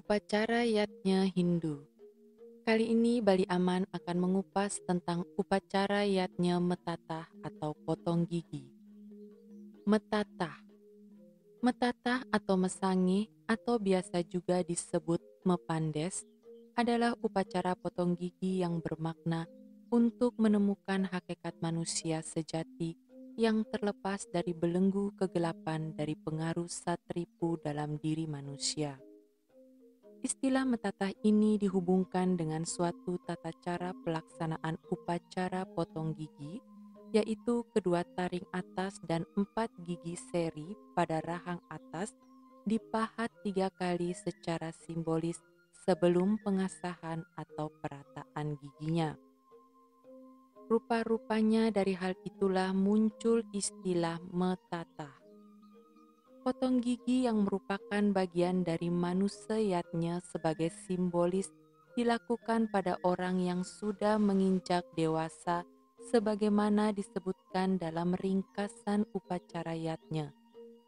Upacara Yatnya Hindu. Kali ini Bali Aman akan mengupas tentang upacara Yatnya Metatah atau potong gigi. Metatah. Metatah atau mesangi atau biasa juga disebut mepandes adalah upacara potong gigi yang bermakna untuk menemukan hakikat manusia sejati yang terlepas dari belenggu kegelapan dari pengaruh satripu dalam diri manusia. Istilah metatah ini dihubungkan dengan suatu tata cara pelaksanaan upacara potong gigi, yaitu kedua taring atas dan 4 gigi seri pada rahang atas dipahat 3 kali secara simbolis sebelum pengasahan atau perataan giginya. Rupa-rupanya dari hal itulah muncul istilah metatah. Potong gigi yang merupakan bagian dari manuseyatnya sebagai simbolis dilakukan pada orang yang sudah menginjak dewasa sebagaimana disebutkan dalam ringkasan upacara yatnya.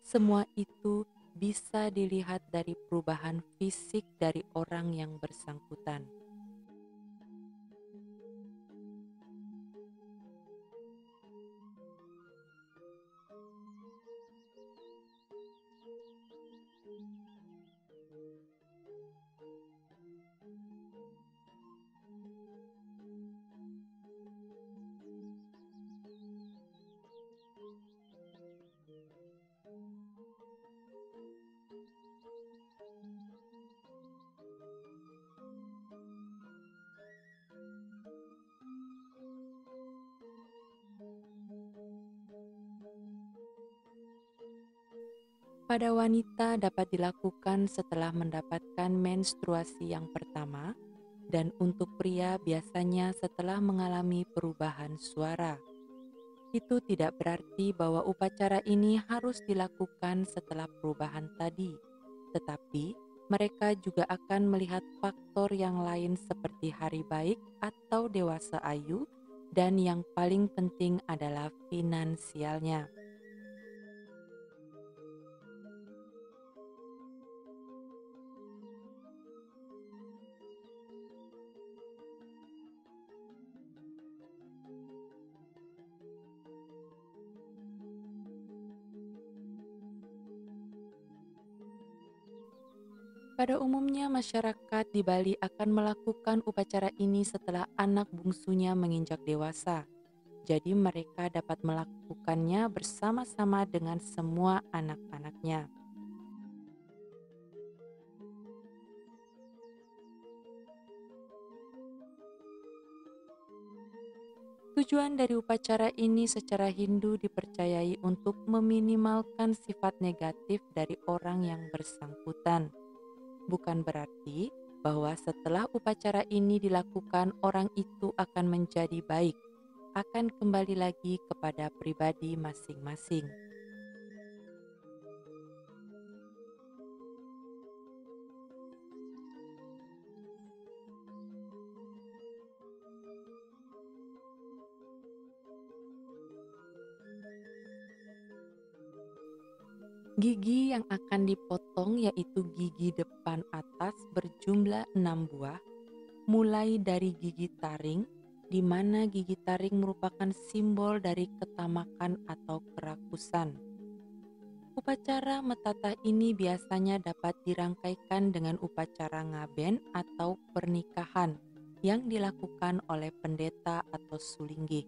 Semua itu bisa dilihat dari perubahan fisik dari orang yang bersangkutan. Pada wanita dapat dilakukan setelah mendapatkan menstruasi yang pertama, dan untuk pria biasanya setelah mengalami perubahan suara. Itu tidak berarti bahwa upacara ini harus dilakukan setelah perubahan tadi, tetapi mereka juga akan melihat faktor yang lain seperti hari baik atau dewasa ayu, dan yang paling penting adalah finansialnya. Pada umumnya masyarakat di Bali akan melakukan upacara ini setelah anak bungsunya menginjak dewasa. Jadi mereka dapat melakukannya bersama-sama dengan semua anak-anaknya. Tujuan dari upacara ini secara Hindu dipercayai untuk meminimalkan sifat negatif dari orang yang bersangkutan. Bukan berarti bahwa setelah upacara ini dilakukan orang itu akan menjadi baik, akan kembali lagi kepada pribadi masing-masing. Gigi yang akan dipotong yaitu gigi depan atas berjumlah 6 buah, mulai dari gigi taring, di mana gigi taring merupakan simbol dari ketamakan atau kerakusan. Upacara metatah ini biasanya dapat dirangkaikan dengan upacara ngaben atau pernikahan yang dilakukan oleh pendeta atau sulinggih.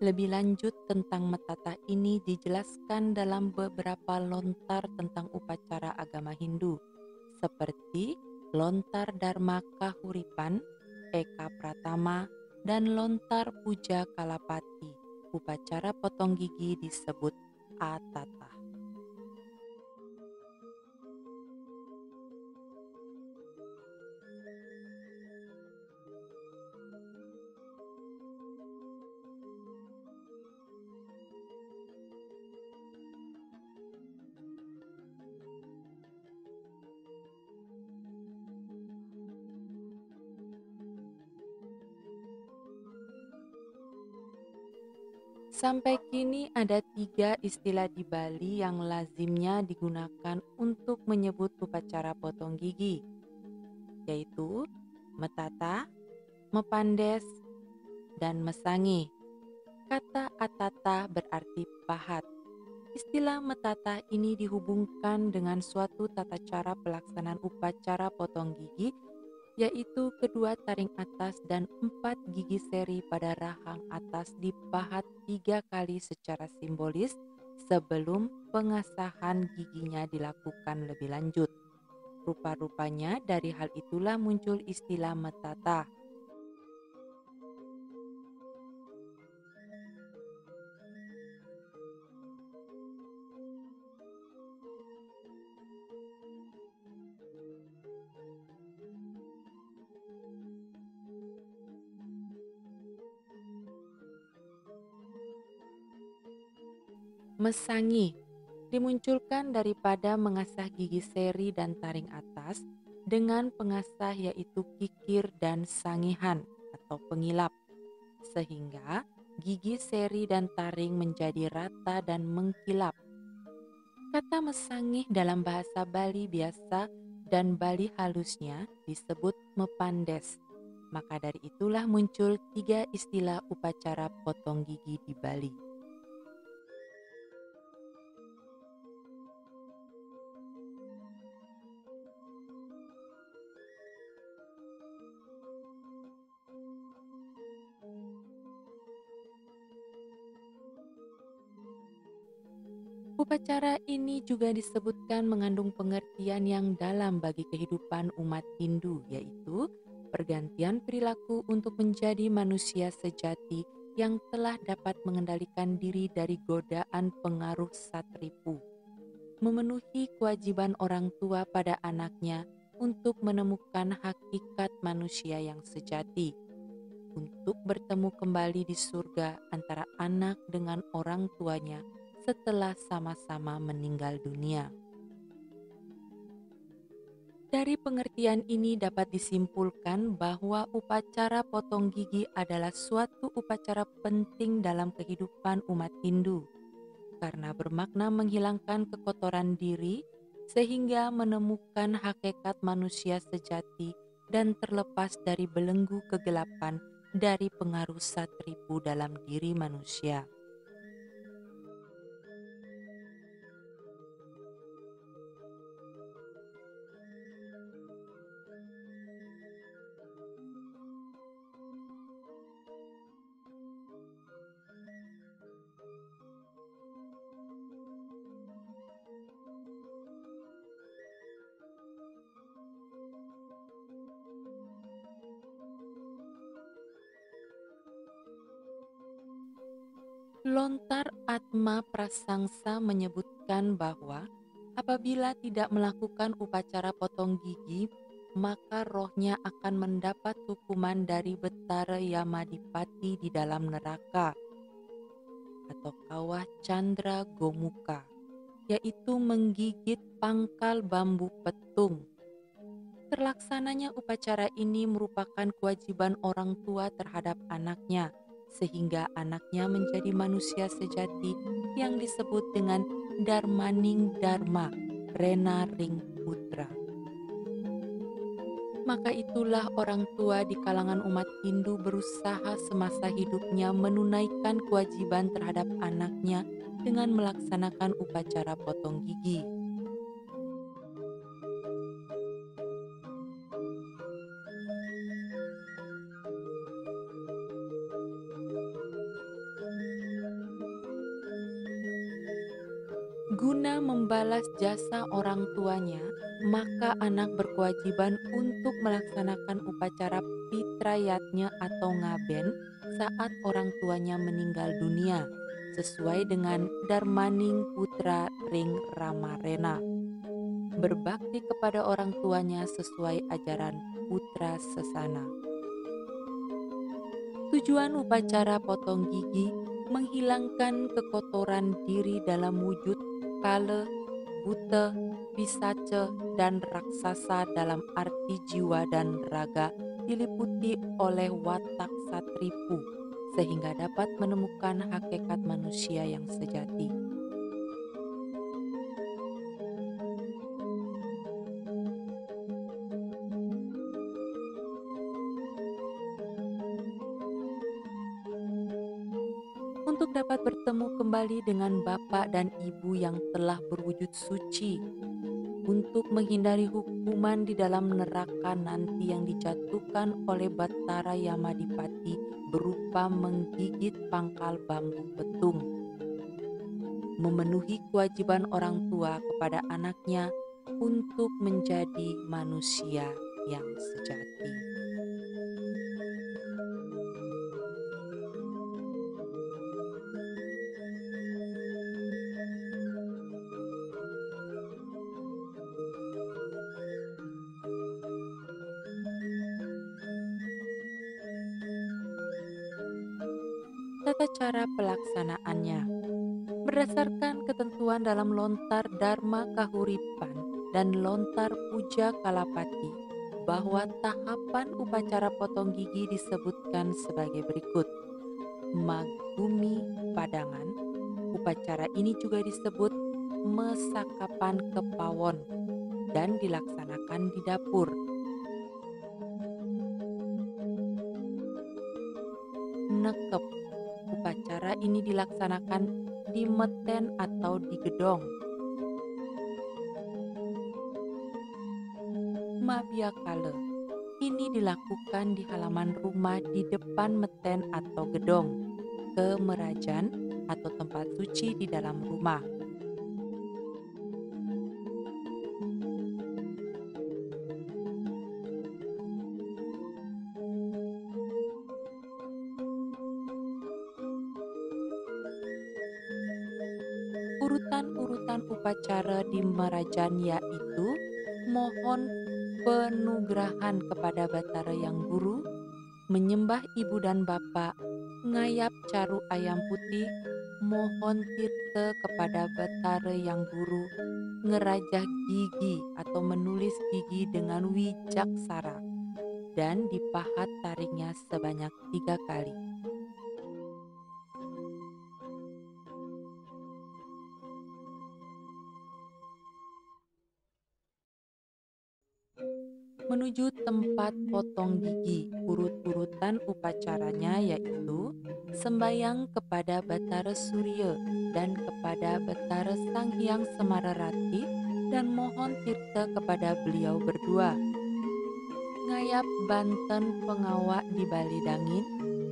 Lebih lanjut tentang metatah ini dijelaskan dalam beberapa lontar tentang upacara agama Hindu, seperti lontar Dharma Kahuripan, Eka Pratama, dan lontar Puja Kalapati. Upacara potong gigi disebut Atata. Sampai kini ada 3 istilah di Bali yang lazimnya digunakan untuk menyebut upacara potong gigi, yaitu metata, mepandes, dan mesangi. Kata atata berarti pahat. Istilah metata ini dihubungkan dengan suatu tata cara pelaksanaan upacara potong gigi, yaitu kedua taring atas dan 4 gigi seri pada rahang atas dipahat 3 kali secara simbolis sebelum pengasahan giginya dilakukan lebih lanjut. Rupa-rupanya dari hal itulah muncul istilah metata. Mesangi dimunculkan daripada mengasah gigi seri dan taring atas dengan pengasah yaitu kikir dan sangihan atau pengilap, sehingga gigi seri dan taring menjadi rata dan mengkilap. Kata mesangih dalam bahasa Bali biasa dan Bali halusnya disebut mepandes. Maka dari itulah muncul 3 istilah upacara potong gigi di Bali. Upacara ini juga disebutkan mengandung pengertian yang dalam bagi kehidupan umat Hindu, yaitu pergantian perilaku untuk menjadi manusia sejati yang telah dapat mengendalikan diri dari godaan pengaruh satripu, memenuhi kewajiban orang tua pada anaknya untuk menemukan hakikat manusia yang sejati, untuk bertemu kembali di surga antara anak dengan orang tuanya setelah sama-sama meninggal dunia. Dari pengertian ini dapat disimpulkan bahwa upacara potong gigi adalah suatu upacara penting dalam kehidupan umat Hindu, karena bermakna menghilangkan kekotoran diri sehingga menemukan hakikat manusia sejati dan terlepas dari belenggu kegelapan dari pengaruh satripu dalam diri manusia. Lontar Atma Prasangsa menyebutkan bahwa apabila tidak melakukan upacara potong gigi, maka rohnya akan mendapat hukuman dari Betara Yamadipati di dalam neraka atau kawah Chandra Gomuka, yaitu menggigit pangkal bambu petung. Terlaksananya upacara ini merupakan kewajiban orang tua terhadap anaknya, sehingga anaknya menjadi manusia sejati yang disebut dengan Dharmaning Dharma, Rena Ring Putra. Maka itulah orang tua di kalangan umat Hindu berusaha semasa hidupnya menunaikan kewajiban terhadap anaknya dengan melaksanakan upacara potong gigi. Guna membalas jasa orang tuanya, maka anak berkewajiban untuk melaksanakan upacara pitrayatnya atau ngaben saat orang tuanya meninggal dunia, sesuai dengan Darmaning Putra Ring Ramarena. Berbakti kepada orang tuanya sesuai ajaran Putra Sesana. Tujuan upacara potong gigi menghilangkan kekotoran diri dalam wujud kale, buta, pisace, dan raksasa dalam arti jiwa dan raga diliputi oleh watak satripu, sehingga dapat menemukan hakikat manusia yang sejati. Untuk dapat bertemu kembali dengan bapak dan ibu yang telah berwujud suci, untuk menghindari hukuman di dalam neraka nanti yang dijatuhkan oleh Bathara Yamadipati berupa menggigit pangkal bambu petung, memenuhi kewajiban orang tua kepada anaknya untuk menjadi manusia yang sejati. Tata cara pelaksanaannya berdasarkan ketentuan dalam Lontar Dharma Kahuripan dan Lontar Puja Kalapati, bahwa tahapan upacara potong gigi disebutkan sebagai berikut. Magumi Padangan. Upacara ini juga disebut Mesakapan Kepawon dan dilaksanakan di dapur. Nekep. Upacara ini dilaksanakan di meten atau di gedong. Mabiakale. Ini dilakukan di halaman rumah di depan meten atau gedong. Kemerajan atau tempat suci di dalam rumah. Urutan-urutan upacara di Merajan yaitu mohon penugrahan kepada Bathara Yang Guru, menyembah ibu dan bapak, ngayap caru ayam putih, mohon tirta kepada Bathara Yang Guru, ngerajah gigi atau menulis gigi dengan wijaksara, dan dipahat taringnya sebanyak 3 kali. Menuju tempat potong gigi, urut-urutan upacaranya yaitu sembayang kepada Bathara Surya dan kepada Bathara Sang Hyang Semararati dan mohon tirta kepada beliau berdua. Ngayap banten pengawak di Bali Dangin,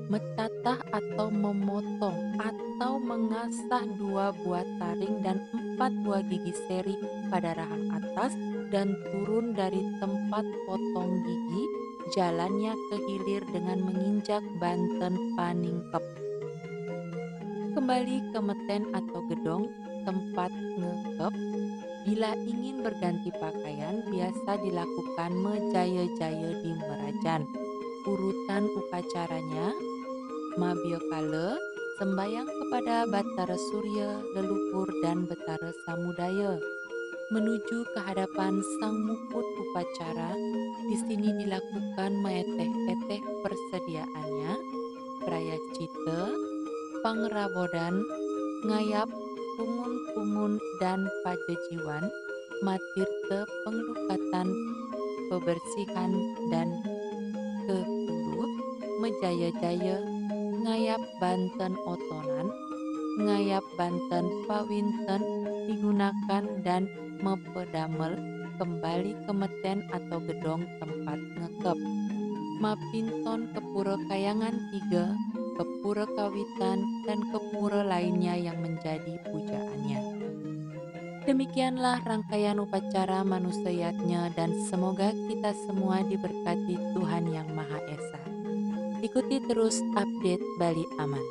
metatah atau memotong atau mengasah 2 buah taring dan 4 buah gigi seri pada rahang atas dan turun dari tempat potong gigi, jalannya ke hilir dengan menginjak banten paningkep. Kembali ke meten atau gedong, tempat ngekep. Bila ingin berganti pakaian, biasa dilakukan mejaya-jaya di Merajan. Urutan upacaranya, Mabiokale, sembayang kepada Bathara Surya, leluhur dan Bathara Samudaya. Menuju ke hadapan sang mukut upacara, di sini dilakukan meeteh-eteh persediaannya, prayascita, pangrabodan, ngayap, pungun-pungun dan pajejiwan, matirte penglukatan, pebersihan dan kekuluh, mejaya-jaya, ngayap banten otonan, ngayap banten pawinten digunakan dan mempedamel kembali ke meten atau gedong tempat ngekep. Mapinton ke pura kayangan 3, ke pura kawitan dan ke pura lainnya yang menjadi pujaannya. Demikianlah rangkaian upacara manusiatnya dan semoga kita semua diberkati Tuhan Yang Maha Esa. Ikuti terus update Bali Aman.